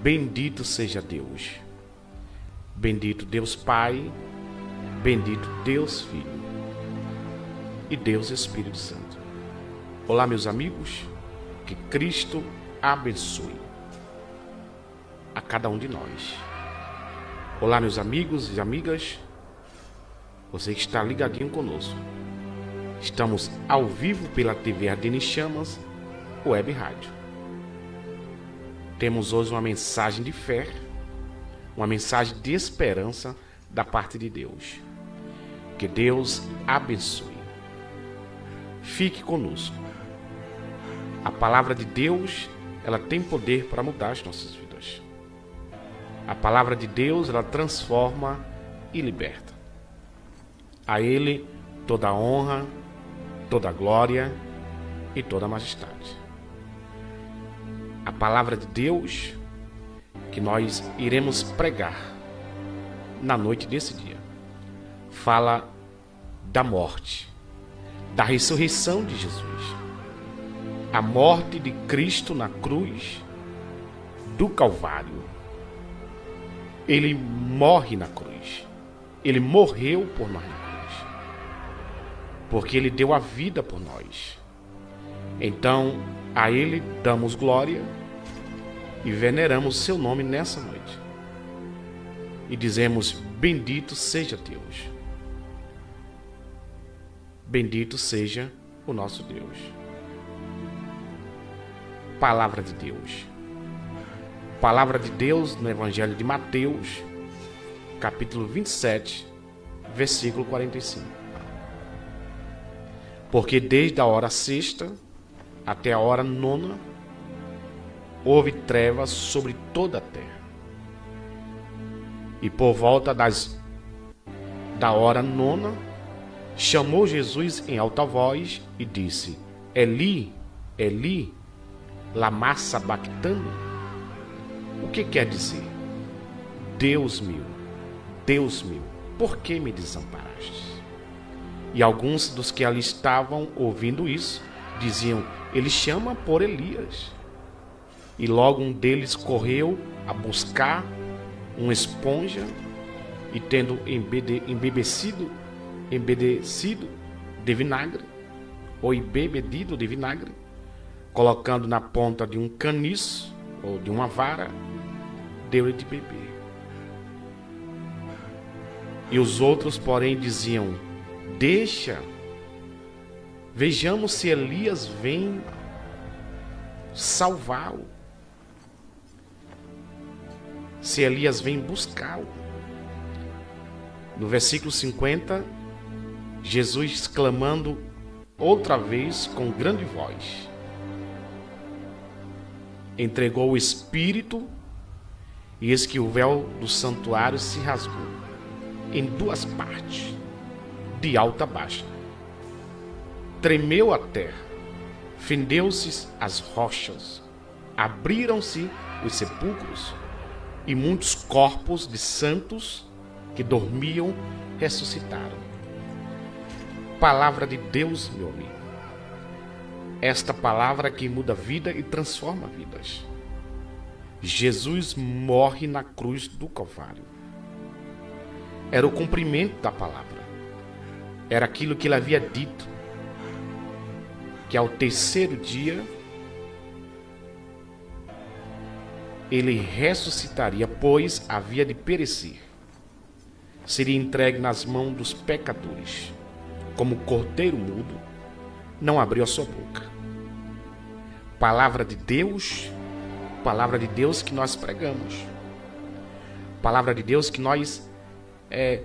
Bendito seja Deus. Bendito Deus Pai, bendito Deus Filho e Deus Espírito Santo. Olá, meus amigos, que Cristo abençoe a cada um de nós. Olá, meus amigos e amigas, você que está ligadinho conosco. Estamos ao vivo pela TV Ardene Chamas, Web Rádio. Temos hoje uma mensagem de fé, uma mensagem de esperança da parte de Deus. Que Deus abençoe. Fique conosco. A palavra de Deus, ela tem poder para mudar as nossas vidas. A palavra de Deus, ela transforma e liberta. A Ele toda a honra, toda a glória e toda a majestade. A palavra de Deus que nós iremos pregar na noite desse dia fala da morte, da ressurreição de Jesus, a morte de Cristo na cruz do Calvário. Ele morre na cruz, ele morreu por nós na cruz, porque ele deu a vida por nós. Então, a Ele damos glória e veneramos seu nome nessa noite. E dizemos: bendito seja Deus. Bendito seja o nosso Deus. Palavra de Deus. Palavra de Deus no Evangelho de Mateus, capítulo 27, versículo 45. Porque desde a hora sexta até a hora nona, houve trevas sobre toda a terra. E por volta da hora nona, chamou Jesus em alta voz e disse: Eli, Eli, lama sabactani. O que quer dizer? Deus meu, por que me desamparaste? E alguns dos que ali estavam ouvindo isso, diziam: ele chama por Elias. E logo um deles correu a buscar uma esponja e, tendo embebecido de vinagre, ou embebedido de vinagre, colocando na ponta de um caniço ou de uma vara, deu-lhe de beber. E os outros, porém, diziam: deixa, vejamos se Elias vem salvá-lo, se Elias vem buscá-lo. No versículo 50, Jesus exclamando outra vez com grande voz, entregou o Espírito, e eis que o véu do santuário se rasgou em duas partes, de alta a baixa. Tremeu a terra, fendeu-se as rochas, abriram-se os sepulcros, e muitos corpos de santos que dormiam ressuscitaram. Palavra de Deus, meu amigo. Esta palavra que muda a vida e transforma vidas. Jesus morre na cruz do Calvário. Era o cumprimento da palavra. Era aquilo que ele havia dito, que ao terceiro dia ele ressuscitaria, pois havia de perecer. Seria entregue nas mãos dos pecadores. Como cordeiro mudo, não abriu a sua boca. Palavra de Deus que nós pregamos. Palavra de Deus que nós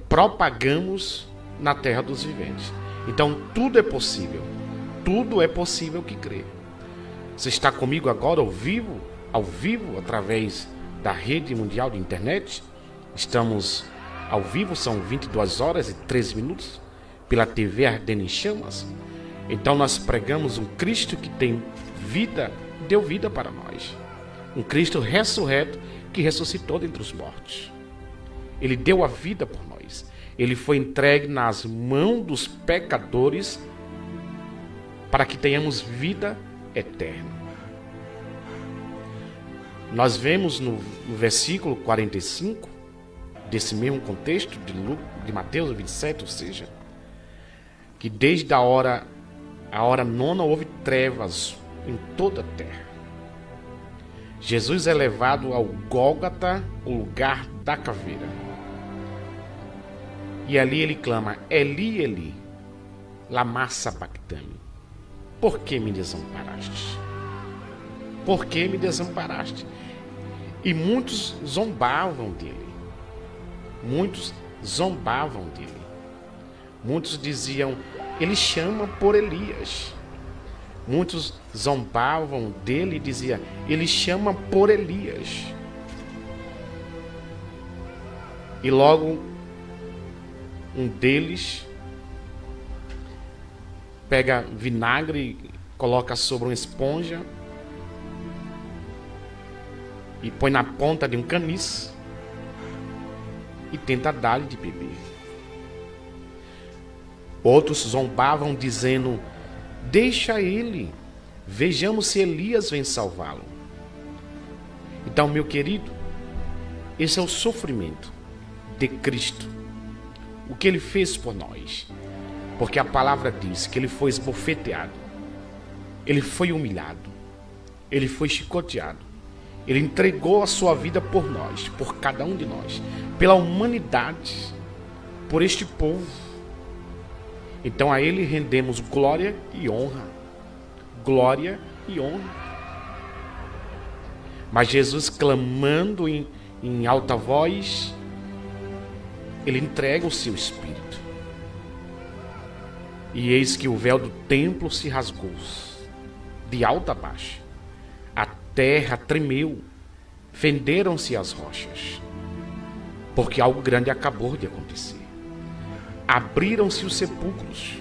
propagamos na terra dos viventes. Então tudo é possível que crê. Você está comigo agora ao vivo, através da rede mundial de internet. Estamos ao vivo, são 22 horas e 13 minutos, pela TV Ardene Chamas. Então nós pregamos um Cristo que tem vida, deu vida para nós. Um Cristo ressurreto que ressuscitou dentre os mortos. Ele deu a vida por nós. Ele foi entregue nas mãos dos pecadores para que tenhamos vida eterna. Nós vemos no versículo 45, desse mesmo contexto de Mateus 27, ou seja, que desde a hora nona houve trevas em toda a terra. Jesus é levado ao Gólgota, o lugar da caveira. E ali ele clama: Eli, Eli, lama sabactani. Por que me desamparaste? Por que me desamparaste? E muitos zombavam dele. Muitos zombavam dele. Muitos diziam: ele chama por Elias. Muitos zombavam dele e diziam: ele chama por Elias. E logo um deles pega vinagre, coloca sobre uma esponja e põe na ponta de um caniço e tenta dar-lhe de beber. Outros zombavam dizendo: deixa ele, vejamos se Elias vem salvá-lo. Então, meu querido, esse é o sofrimento de Cristo, o que ele fez por nós. Porque a palavra diz que ele foi esbofeteado, ele foi humilhado, ele foi chicoteado, ele entregou a sua vida por nós, por cada um de nós, pela humanidade, por este povo. Então a ele rendemos glória e honra. Glória e honra. Mas Jesus, clamando em alta voz, ele entrega o seu espírito. E eis que o véu do templo se rasgou, de alto a baixo. A terra tremeu, fenderam-se as rochas, porque algo grande acabou de acontecer. Abriram-se os sepulcros,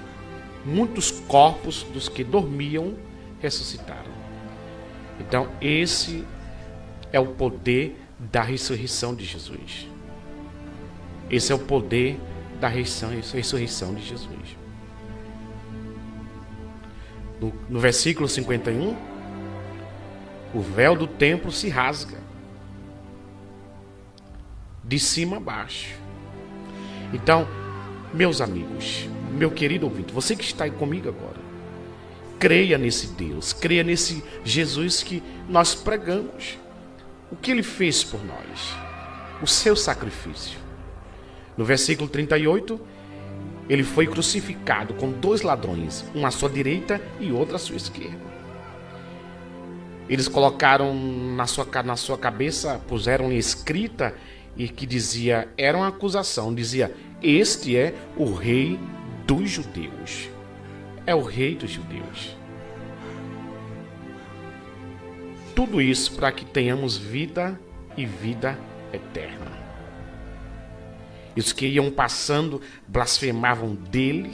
muitos corpos dos que dormiam ressuscitaram. Então esse é o poder da ressurreição de Jesus. Esse é o poder da ressurreição de Jesus. No versículo 51, o véu do templo se rasga, de cima a baixo. Então, meus amigos, meu querido ouvinte, você que está aí comigo agora, creia nesse Deus, creia nesse Jesus que nós pregamos. O que ele fez por nós, o seu sacrifício. No versículo 38, ele foi crucificado com 2 ladrões, um à sua direita e outro à sua esquerda. Eles colocaram na sua cabeça, puseram escrita, e que dizia, era uma acusação, dizia: este é o rei dos judeus. É o rei dos judeus. Tudo isso para que tenhamos vida e vida eterna. Os que iam passando blasfemavam dele,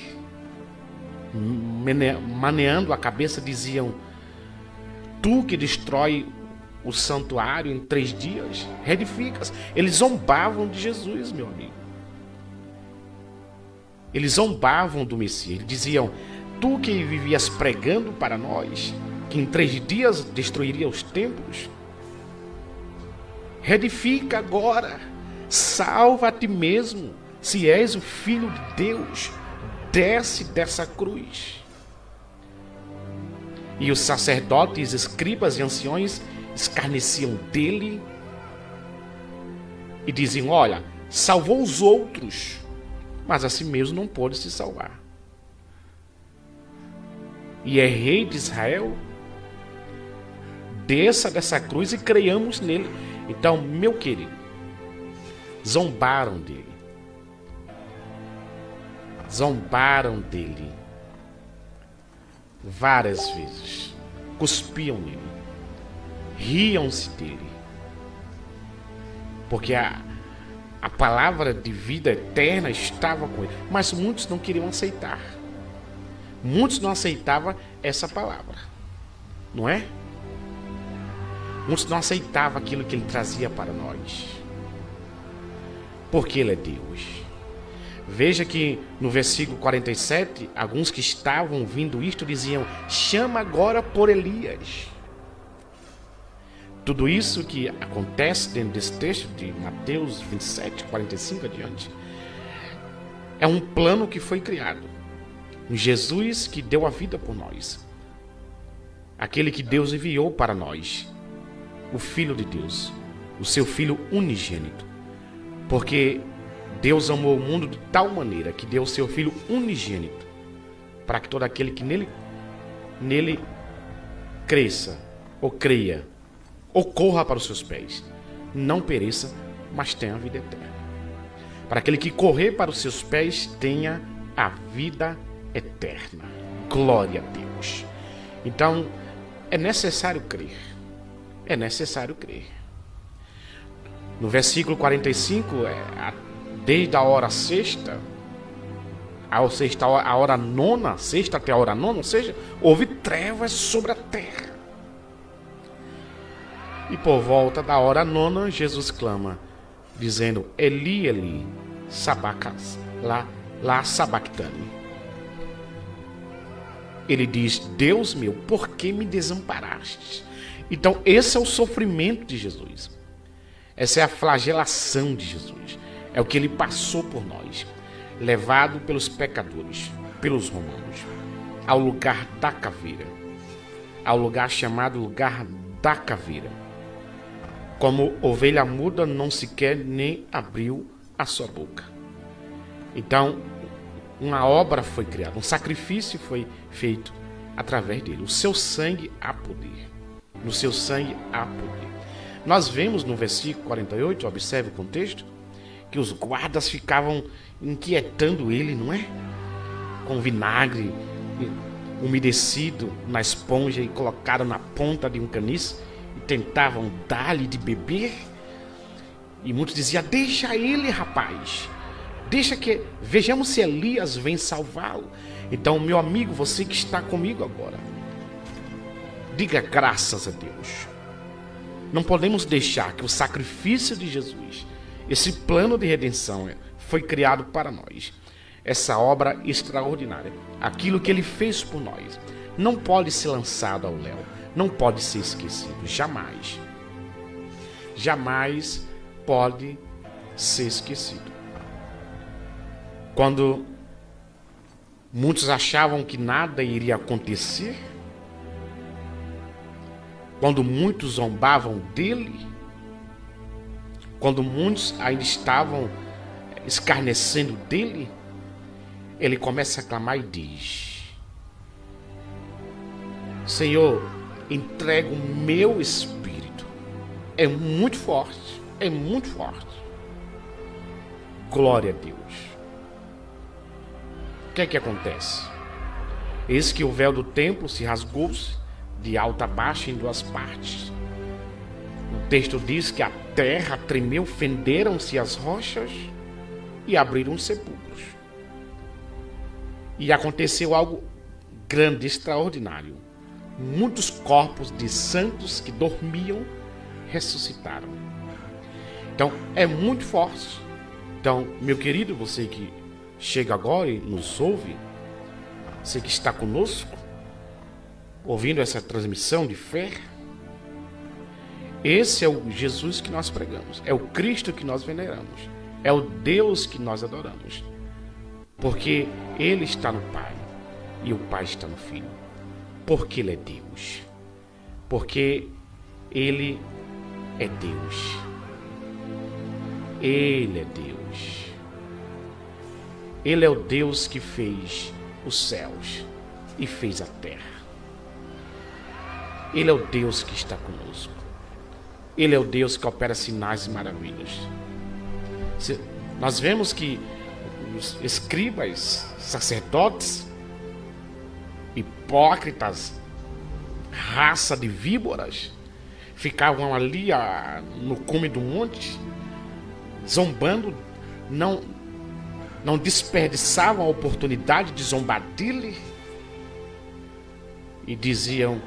maneando a cabeça, diziam: tu que destrói o santuário em 3 dias, reedificas. Eles zombavam de Jesus, meu amigo. Eles zombavam do Messias. Eles diziam: tu que vivias pregando para nós que em 3 dias destruiria os templos, reedifica agora. Salva a ti mesmo, se és o Filho de Deus, desce dessa cruz. E os sacerdotes, escribas e anciões escarneciam dele e diziam: olha, salvou os outros, mas a si mesmo não pôde se salvar. E é rei de Israel, desça dessa cruz e creiamos nele. Então, meu querido, zombaram dele. Zombaram dele várias vezes. Cuspiam nele. Riam-se dele. Porque a palavra de vida eterna estava com ele. Mas muitos não queriam aceitar. Muitos não aceitavam essa palavra. Não é? Muitos não aceitavam aquilo que ele trazia para nós. Porque ele é Deus. Veja que no versículo 47, alguns que estavam ouvindo isto diziam: chama agora por Elias. Tudo isso que acontece dentro desse texto de Mateus 27, 45 adiante, é um plano que foi criado. Um Jesus que deu a vida por nós. Aquele que Deus enviou para nós. O Filho de Deus. O seu Filho unigênito. Porque Deus amou o mundo de tal maneira que deu o seu Filho unigênito. Para que todo aquele que nele cresça, ou creia, ou corra para os seus pés, não pereça, mas tenha a vida eterna. Para aquele que correr para os seus pés, tenha a vida eterna. Glória a Deus. Então, é necessário crer. É necessário crer. No versículo 45, desde a hora sexta, a hora nona, sexta até a hora nona, ou seja, houve trevas sobre a terra. E por volta da hora nona, Jesus clama, dizendo, Eli, Eli, sabactani. Ele diz, Deus meu, por que me desamparaste? Então esse é o sofrimento de Jesus. Essa é a flagelação de Jesus. É o que ele passou por nós, levado pelos pecadores, pelos romanos, ao lugar da caveira, ao lugar chamado lugar da caveira. Como ovelha muda, não sequer nem abriu a sua boca. Então, uma obra foi criada, um sacrifício foi feito através dele. O seu sangue há poder. No seu sangue há poder. Nós vemos no versículo 48, observe o contexto, que os guardas ficavam inquietando ele, não é? Com vinagre umedecido na esponja e colocaram na ponta de um caniço e tentavam dar-lhe de beber. E muitos diziam, deixa ele, rapaz. Deixa que vejamos se Elias vem salvá-lo. Então, meu amigo, você que está comigo agora, diga graças a Deus. Não podemos deixar que o sacrifício de Jesus, esse plano de redenção, foi criado para nós. Essa obra extraordinária, aquilo que ele fez por nós, não pode ser lançado ao léu, não pode ser esquecido, jamais. Jamais pode ser esquecido. Quando muitos achavam que nada iria acontecer, quando muitos zombavam dele, quando muitos ainda estavam escarnecendo dele, ele começa a clamar e diz, Senhor, entrego o meu espírito. É muito forte, é muito forte. Glória a Deus. O que é que acontece? Eis que o véu do templo se rasgou-se de alta a baixa em duas partes. O texto diz que a terra tremeu, fenderam-se as rochas e abriram os sepulcros. E aconteceu algo grande, extraordinário. Muitos corpos de santos que dormiam ressuscitaram. Então, é muito forte. Então, meu querido, você que chega agora e nos ouve, você que está conosco, ouvindo essa transmissão de fé, esse é o Jesus que nós pregamos, é o Cristo que nós veneramos, é o Deus que nós adoramos, porque Ele está no Pai e o Pai está no Filho, porque Ele é Deus, porque Ele é Deus, Ele é Deus, Ele é o Deus que fez os céus e fez a terra. Ele é o Deus que está conosco. Ele é o Deus que opera sinais e maravilhas. Nós vemos que os escribas, sacerdotes, hipócritas, raça de víboras, ficavam ali no cume do monte, zombando, não desperdiçavam a oportunidade de zombar dele e diziam,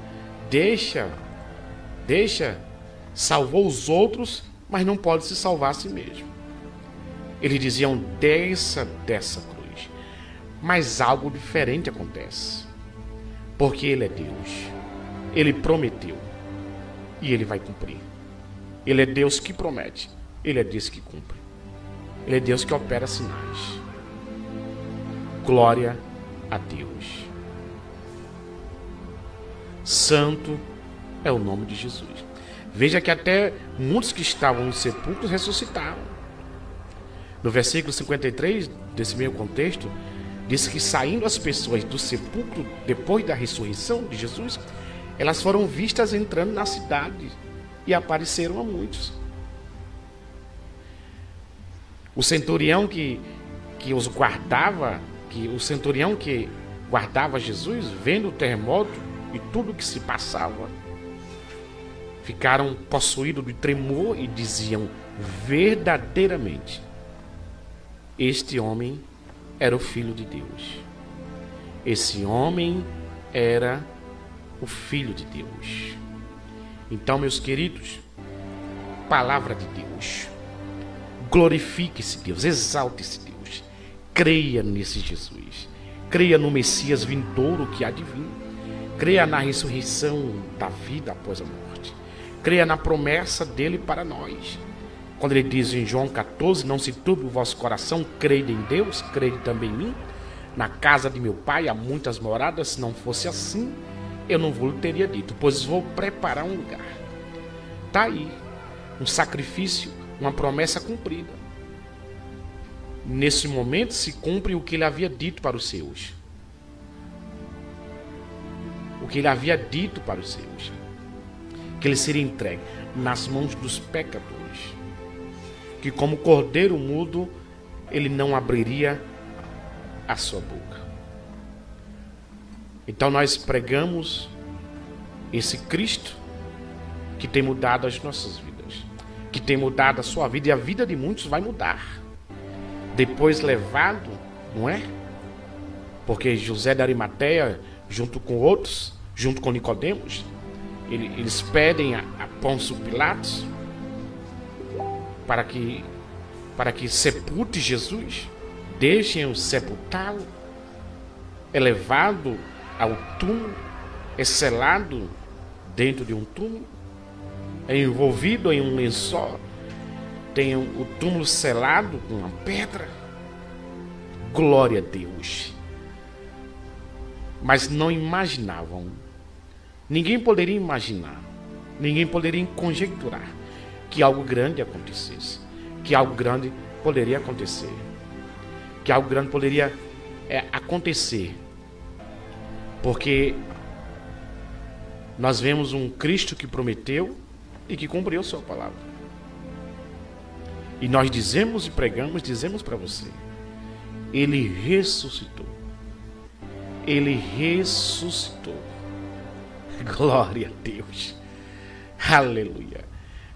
deixa, salvou os outros, mas não pode se salvar a si mesmo. Eles diziam, desça dessa cruz. Mas algo diferente acontece, porque Ele é Deus, Ele prometeu, e Ele vai cumprir. Ele é Deus que promete, Ele é Deus que cumpre. Ele é Deus que opera sinais. Glória a Deus. Santo é o nome de Jesus. Veja que até muitos que estavam nos sepulcros ressuscitaram. No versículo 53 desse meio contexto, diz que saindo as pessoas do sepulcro depois da ressurreição de Jesus, elas foram vistas entrando na cidade e apareceram a muitos. O centurião que os guardava, o centurião que guardava Jesus, vendo o terremoto e tudo que se passava, ficaram possuídos de tremor e diziam: verdadeiramente, este homem era o Filho de Deus. Esse homem era o Filho de Deus. Então, meus queridos, palavra de Deus. Glorifique esse Deus, exalte esse Deus. Creia nesse Jesus. Creia no Messias vindouro que há de vir. Creia na ressurreição da vida após a morte. Creia na promessa dele para nós. Quando ele diz em João 14, não se turbe o vosso coração, crede em Deus, crede também em mim. Na casa de meu pai há muitas moradas, se não fosse assim, eu não vos teria dito, pois vou preparar um lugar. Está aí, um sacrifício, uma promessa cumprida. Nesse momento se cumpre o que ele havia dito para os seus. O que ele havia dito para os seus. Que ele seria entregue nas mãos dos pecadores. Que como cordeiro mudo, ele não abriria a sua boca. Então nós pregamos esse Cristo que tem mudado as nossas vidas, que tem mudado a sua vida, e a vida de muitos vai mudar. Depois levado, não é? Porque José de Arimateia, junto com outros, junto com Nicodemos, eles pedem a Pôncio Pilatos para que sepulte Jesus, deixem-o sepultá-lo, é levado ao túmulo, é selado dentro de um túmulo, é envolvido em um lençol, tem o túmulo selado com uma pedra. Glória a Deus. Mas não imaginavam, ninguém poderia imaginar, ninguém poderia conjecturar que algo grande acontecesse, que algo grande poderia acontecer, que algo grande poderia acontecer, porque nós vemos um Cristo que prometeu e que cumpriu sua palavra. E nós dizemos e pregamos, dizemos para você, ele ressuscitou. Ele ressuscitou. Glória a Deus. Aleluia.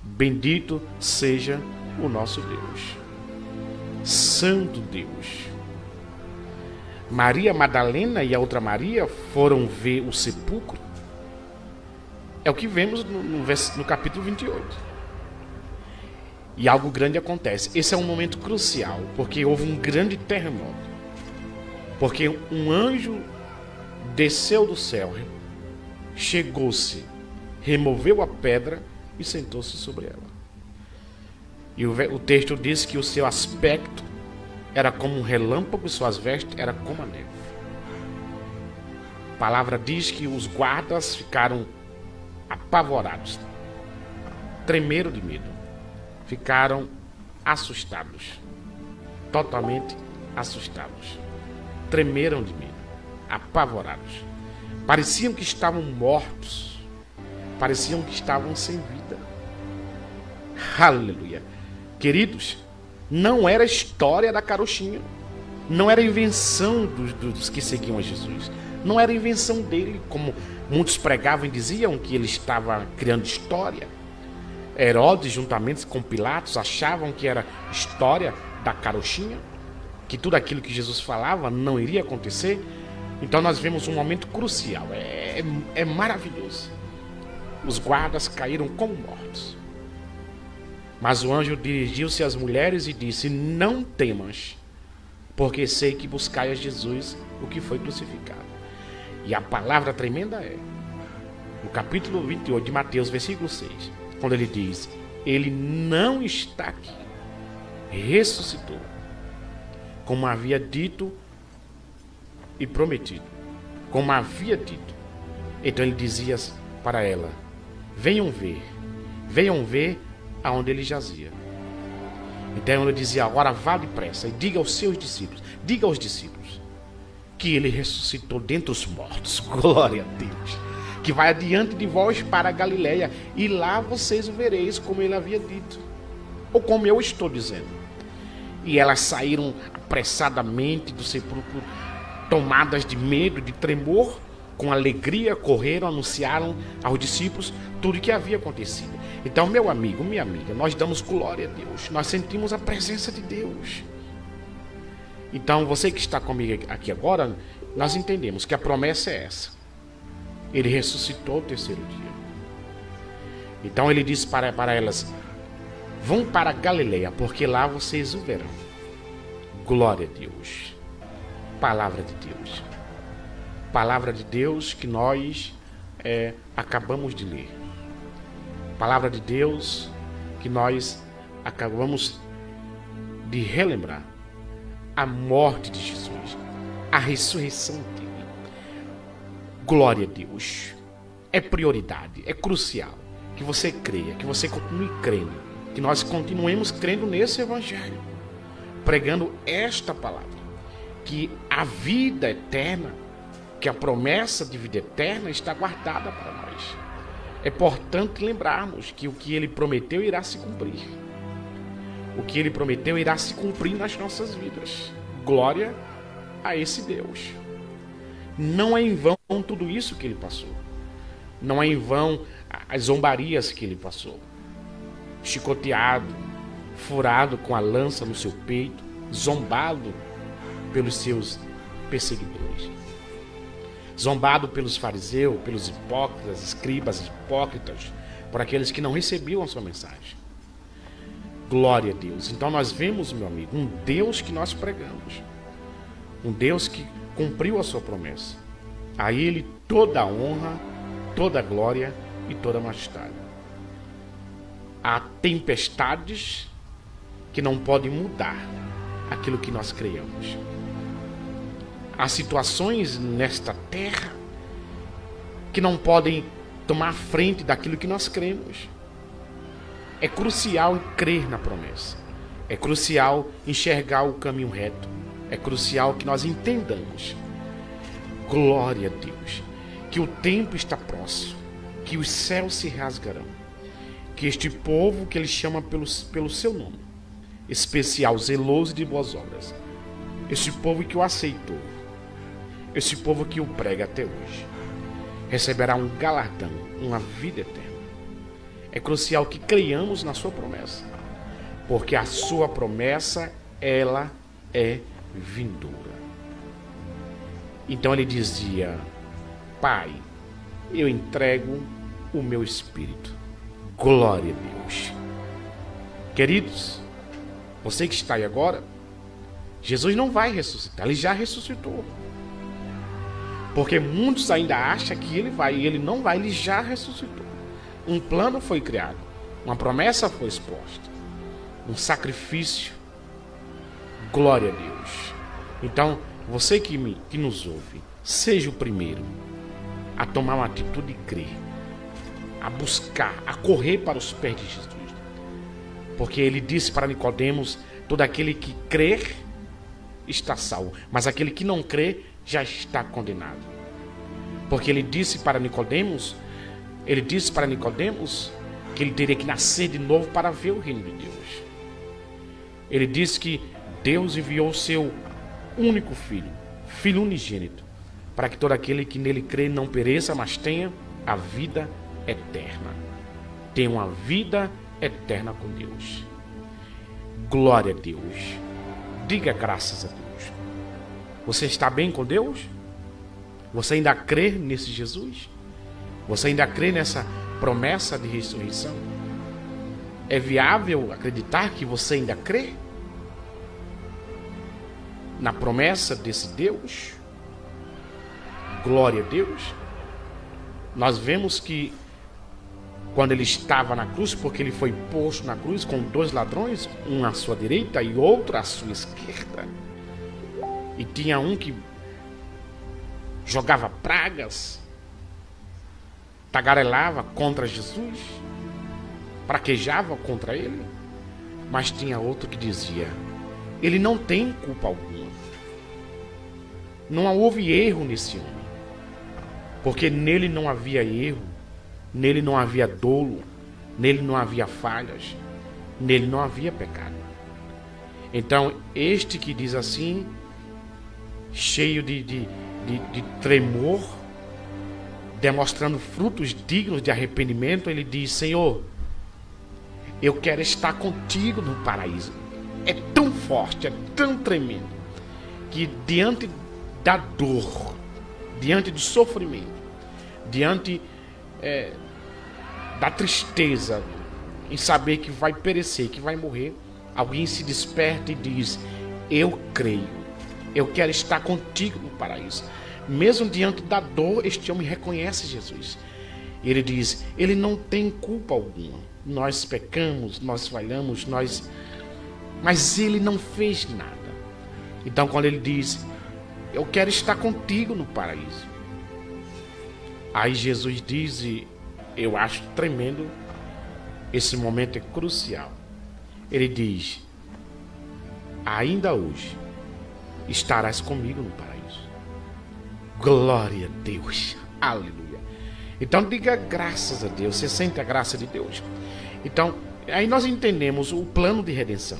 Bendito seja o nosso Deus. Santo Deus. Maria Madalena e a outra Maria foram ver o sepulcro. É o que vemos no capítulo 28. E algo grande acontece. Esse é um momento crucial, porque houve um grande terremoto. Porque um anjo desceu do céu, chegou-se, removeu a pedra e sentou-se sobre ela. E o texto diz que o seu aspecto era como um relâmpago e suas vestes eram como a neve. A palavra diz que os guardas ficaram apavorados, tremeram de medo, ficaram assustados, totalmente assustados, tremeram de medo, apavorados, pareciam que estavam mortos, pareciam que estavam sem vida. Aleluia. Queridos, não era história da carochinha, não era invenção dos que seguiam a Jesus, não era invenção dele, como muitos pregavam e diziam que ele estava criando história. Herodes, juntamente com Pilatos, achavam que era história da carochinha, que tudo aquilo que Jesus falava não iria acontecer. Então nós vemos um momento crucial, é maravilhoso. Os guardas caíram como mortos. Mas o anjo dirigiu-se às mulheres e disse: não temas, porque sei que buscai a Jesus, o que foi crucificado. E a palavra tremenda é: no capítulo 28 de Mateus, versículo 6, quando ele diz: ele não está aqui, ressuscitou, como havia dito e prometido, como havia dito. Então ele dizia para ela: venham ver aonde ele jazia. Então ele dizia: agora vá depressa e diga aos discípulos que ele ressuscitou dentre os mortos. Glória a Deus. Que vai adiante de vós para a Galileia, e lá vocês o vereis, como ele havia dito, ou como eu estou dizendo. E elas saíram apressadamente do sepulcro, tomadas de medo, de tremor, com alegria correram, anunciaram aos discípulos tudo o que havia acontecido. Então, meu amigo, minha amiga, nós damos glória a Deus, nós sentimos a presença de Deus. Então, você que está comigo aqui agora, nós entendemos que a promessa é essa. Ele ressuscitou ao terceiro dia. Então ele disse para elas: vão para a Galileia, porque lá vocês o verão. Glória a Deus. Palavra de Deus. Palavra de Deus que nós acabamos de ler. Palavra de Deus que nós acabamos de relembrar. A morte de Jesus, a ressurreição dele. Glória a Deus. É prioridade, é crucial que você creia, que você continue crendo, que nós continuemos crendo nesse evangelho, pregando esta palavra, que a vida eterna, que a promessa de vida eterna está guardada para nós. É importante lembrarmos que o que ele prometeu irá se cumprir. O que ele prometeu irá se cumprir nas nossas vidas. Glória a esse Deus. Não é em vão tudo isso que ele passou. Não é em vão as zombarias que ele passou. Chicoteado, furado com a lança no seu peito, zombado pelos seus perseguidores. Zombado pelos fariseus, pelos hipócritas, escribas hipócritas, por aqueles que não recebiam a sua mensagem. Glória a Deus. Então nós vemos, meu amigo, um Deus que nós pregamos. Um Deus que cumpriu a sua promessa. A ele toda a honra, toda a glória e toda a majestade. Há tempestades que não podem mudar aquilo que nós criamos. Há situações nesta terra que não podem tomar frente daquilo que nós cremos. É crucial crer na promessa. É crucial enxergar o caminho reto. É crucial que nós entendamos. Glória a Deus. Que o tempo está próximo. Que os céus se rasgarão. Que este povo que ele chama pelo seu nome, especial, zeloso de boas obras, este povo que o aceitou, esse povo que o prega até hoje, receberá um galardão, uma vida eterna. É crucial que creiamos na sua promessa, porque a sua promessa, ela é vindoura. Então ele dizia: Pai, eu entrego o meu espírito. Glória a Deus. Queridos, você que está aí agora, Jesus não vai ressuscitar, ele já ressuscitou. Porque muitos ainda acham que ele vai, e ele não vai, ele já ressuscitou. Um plano foi criado, uma promessa foi exposta, um sacrifício. Glória a Deus. Então, você que nos ouve, seja o primeiro a tomar uma atitude de crer, a buscar, a correr para os pés de Jesus. Porque ele disse para Nicodemos: todo aquele que crer está salvo, mas aquele que não crê já está condenado. Porque ele disse para Nicodemos que ele teria que nascer de novo para ver o reino de Deus. Ele disse que Deus enviou o seu único filho, filho unigênito, para que todo aquele que nele crê não pereça, mas tenha a vida eterna. Tenha uma vida eterna com Deus. Glória a Deus. Diga graças a Deus. Você está bem com Deus? Você ainda crê nesse Jesus? Você ainda crê nessa promessa de ressurreição? É viável acreditar que você ainda crê na promessa desse Deus? Glória a Deus. Nós vemos que quando ele estava na cruz, porque ele foi posto na cruz com 2 ladrões, um à sua direita e outro à sua esquerda. E tinha um que jogava pragas, tagarelava contra Jesus, praquejava contra ele. Mas tinha outro que dizia: ele não tem culpa alguma. Não houve erro nesse homem, porque nele não havia erro, nele não havia dolo, nele não havia falhas, nele não havia pecado. Então, este que diz assim, cheio de tremor, demonstrando frutos dignos de arrependimento, ele diz: Senhor, eu quero estar contigo no paraíso. É tão forte, é tão tremendo, que diante da dor, diante do sofrimento, diante da tristeza em saber que vai perecer, que vai morrer, alguém se desperta e diz: eu creio, eu quero estar contigo no paraíso. Mesmo diante da dor, este homem reconhece Jesus. Ele diz: ele não tem culpa alguma. Nós pecamos, nós falhamos, mas ele não fez nada. Então, quando ele diz: eu quero estar contigo no paraíso, aí Jesus diz, e eu acho tremendo, esse momento é crucial. Ele diz: ainda hoje estarás comigo no paraíso. Glória a Deus, aleluia. Então diga graças a Deus. Você sente a graça de Deus? Então, aí nós entendemos o plano de redenção,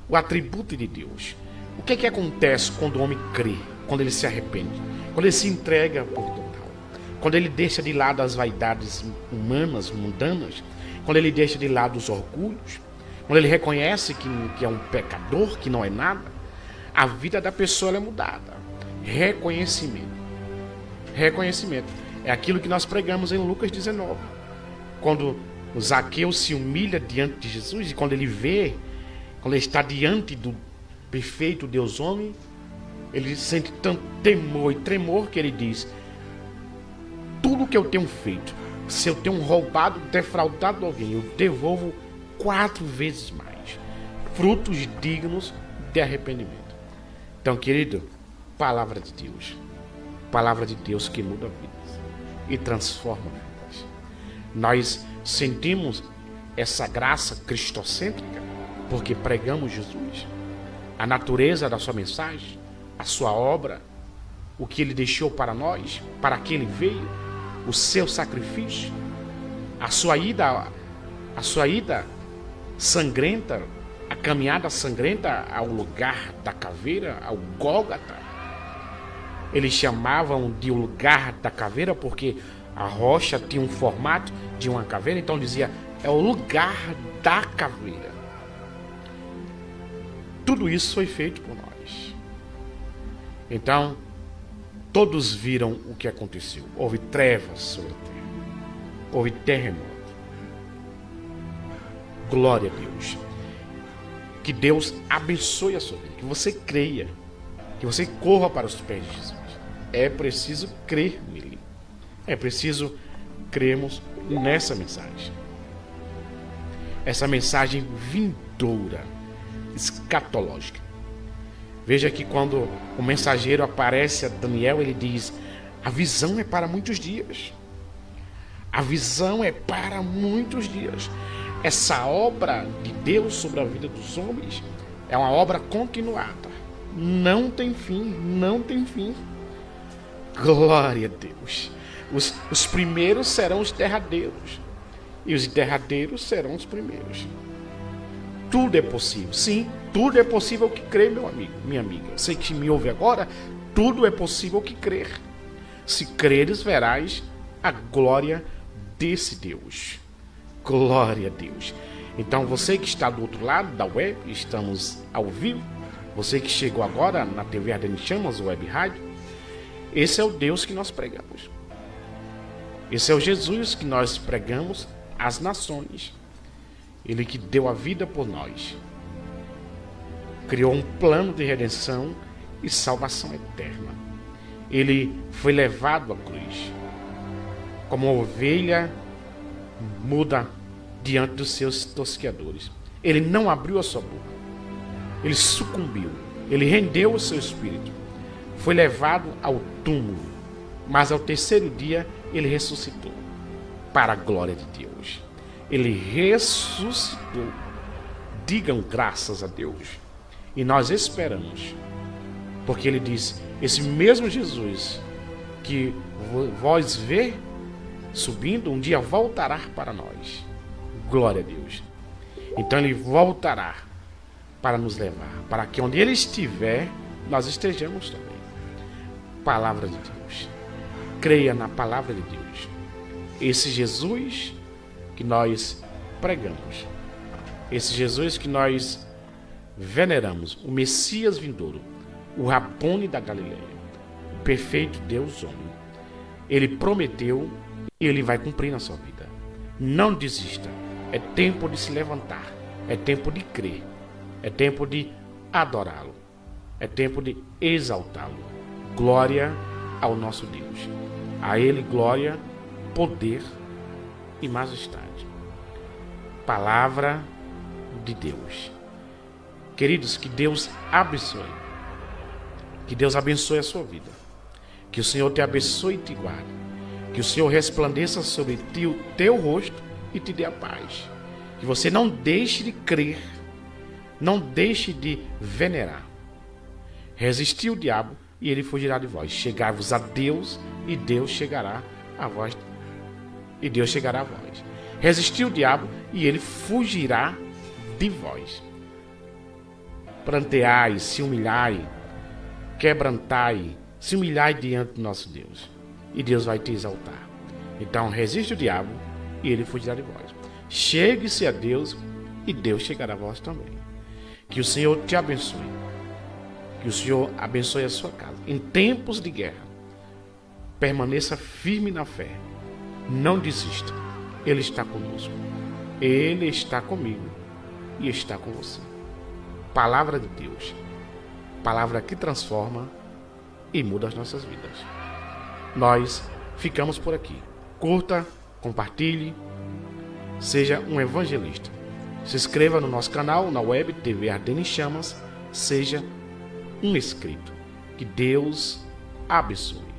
o atributo de Deus. O que é que acontece quando o homem crê, quando ele se arrepende, quando ele se entrega por total, quando ele deixa de lado as vaidades humanas, mundanas, quando ele deixa de lado os orgulhos, quando ele reconhece que é um pecador, que não é nada, a vida da pessoa é mudada. Reconhecimento. Reconhecimento. É aquilo que nós pregamos em Lucas 19. Quando o Zaqueu se humilha diante de Jesus e quando ele vê, quando ele está diante do perfeito Deus homem, ele sente tanto temor e tremor que ele diz: tudo que eu tenho feito, se eu tenho roubado, defraudado alguém, eu devolvo 4 vezes mais. Frutos dignos de arrependimento. Então, querido, palavra de Deus. Palavra de Deus que muda vidas e transforma vidas. Nós sentimos essa graça cristocêntrica porque pregamos Jesus, a natureza da sua mensagem, a sua obra, o que ele deixou para nós, para que ele veio, o seu sacrifício, a sua ida sangrenta, a caminhada sangrenta ao lugar da caveira, ao Gólgota. Eles chamavam de o lugar da caveira porque a rocha tinha um formato de uma caveira, então dizia: é o lugar da caveira. Tudo isso foi feito por nós. Então, todos viram o que aconteceu. Houve trevas sobre a terra. Houve terremoto. Glória a Deus. Que Deus abençoe a sua vida. Que você creia. Que você corra para os pés de Jesus. É preciso crer nele. É preciso crermos nessa mensagem. Essa mensagem vindoura, escatológica. Veja que quando o mensageiro aparece a Daniel, ele diz: a visão é para muitos dias. A visão é para muitos dias. Essa obra de Deus sobre a vida dos homens é uma obra continuada. Não tem fim, não tem fim. Glória a Deus. Os primeiros serão os derradeiros. E os derradeiros serão os primeiros. Tudo é possível. Sim, tudo é possível que crê, meu amigo, minha amiga. Você que me ouve agora, tudo é possível que crer. Se creres, verás a glória desse Deus. Glória a Deus. Então, você que está do outro lado da web, estamos ao vivo. Você que chegou agora na TV Ardente Chamas, web rádio. Esse é o Deus que nós pregamos. Esse é o Jesus que nós pregamos às nações. Ele que deu a vida por nós. Criou um plano de redenção e salvação eterna. Ele foi levado à cruz. como uma ovelha muda diante dos seus tosqueadores. Ele não abriu a sua boca. Ele sucumbiu. Ele rendeu o seu espírito. Foi levado ao túmulo. Mas ao terceiro dia ele ressuscitou. Para a glória de Deus. Ele ressuscitou. Digam graças a Deus. E nós esperamos. Porque ele diz, esse mesmo Jesus que vós vê subindo, um dia voltará para nós. Glória a Deus. Então ele voltará para nos levar, para que onde ele estiver, nós estejamos também. Palavra de Deus. Creia na palavra de Deus. Esse Jesus que nós pregamos, esse Jesus que nós veneramos, o Messias vindouro, o Rabone da Galileia, o perfeito Deus homem, ele prometeu e ele vai cumprir na sua vida. Não desista. É tempo de se levantar. É tempo de crer. É tempo de adorá-lo. É tempo de exaltá-lo. Glória ao nosso Deus. A ele glória, poder e majestade. Palavra de Deus. Queridos, que Deus abençoe. Que Deus abençoe a sua vida. Que o Senhor te abençoe e te guarde. Que o Senhor resplandeça sobre ti o teu rosto e te dê a paz. Que você não deixe de crer. Não deixe de venerar. Resistir o diabo e ele fugirá de vós. Chegai-vos a Deus e Deus chegará a vós. E Deus chegará a vós. Resistir o diabo e ele fugirá de vós. Pranteai, se humilhai, quebrantai, se humilhai diante do nosso Deus. E Deus vai te exaltar. Então resiste o diabo e ele fugirá de vós. Chegue-se a Deus e Deus chegará a vós também. Que o Senhor te abençoe. Que o Senhor abençoe a sua casa. Em tempos de guerra, permaneça firme na fé. Não desista. Ele está conosco. Ele está comigo e está com você. Palavra de Deus. Palavra que transforma e muda as nossas vidas. Nós ficamos por aqui. Curta, compartilhe, seja um evangelista. Se inscreva no nosso canal, na web TV Ardendo em Chamas, seja um inscrito. Que Deus abençoe.